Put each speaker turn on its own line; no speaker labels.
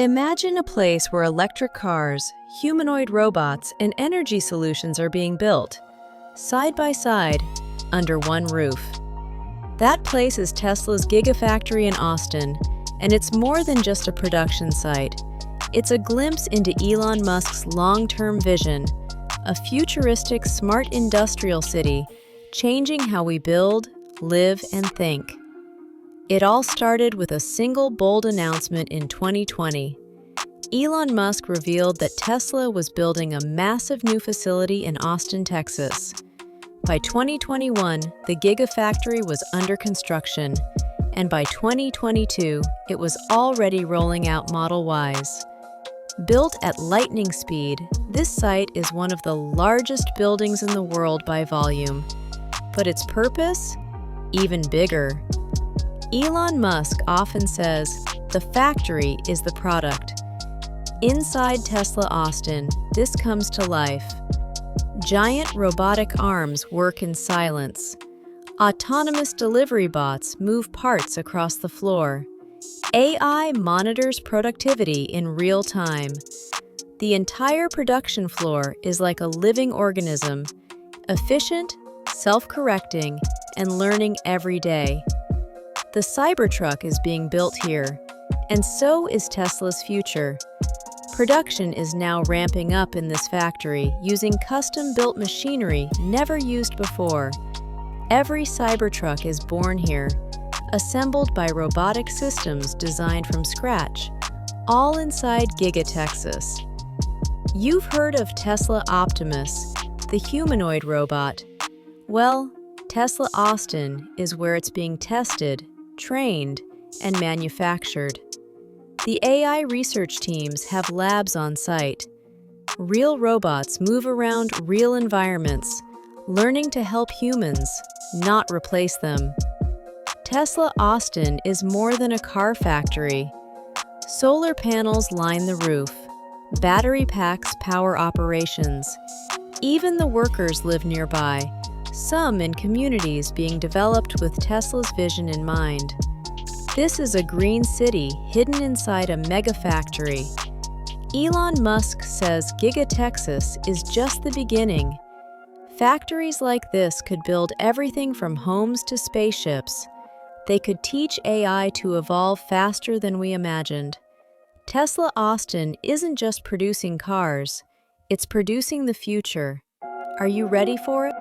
Imagine a place where electric cars, humanoid robots, and energy solutions are being built, side by side, under one roof. That place is Tesla's Gigafactory in Austin, and it's more than just a production site. It's a glimpse into Elon Musk's long-term vision, a futuristic, smart industrial city changing how we build, live, and think. It all started with a single bold announcement in 2020. Elon Musk revealed that Tesla was building a massive new facility in Austin, Texas. By 2021, the Gigafactory was under construction, and by 2022, it was already rolling out Model Ys. Built at lightning speed, this site is one of the largest buildings in the world by volume. But its purpose? Even bigger. Elon Musk often says, the factory is the product. Inside Tesla Austin, this comes to life. Giant robotic arms work in silence. Autonomous delivery bots move parts across the floor. AI monitors productivity in real time. The entire production floor is like a living organism, efficient, self-correcting, and learning every day. The Cybertruck is being built here, and so is Tesla's future. Production is now ramping up in this factory using custom-built machinery never used before. Every Cybertruck is born here, assembled by robotic systems designed from scratch, all inside Giga Texas. You've heard of Tesla Optimus, the humanoid robot. Well, Tesla Austin is where it's being tested, trained, and manufactured. The AI research teams have labs on site. Real robots move around real environments, learning to help humans, not replace them. Tesla Austin is more than a car factory. Solar panels line the roof. Battery packs power operations. Even the workers live nearby, some in communities being developed with Tesla's vision in mind. This is a green city hidden inside a mega factory. Elon Musk says Giga Texas is just the beginning. Factories like this could build everything from homes to spaceships. They could teach AI to evolve faster than we imagined. Tesla Austin isn't just producing cars, it's producing the future. Are you ready for it?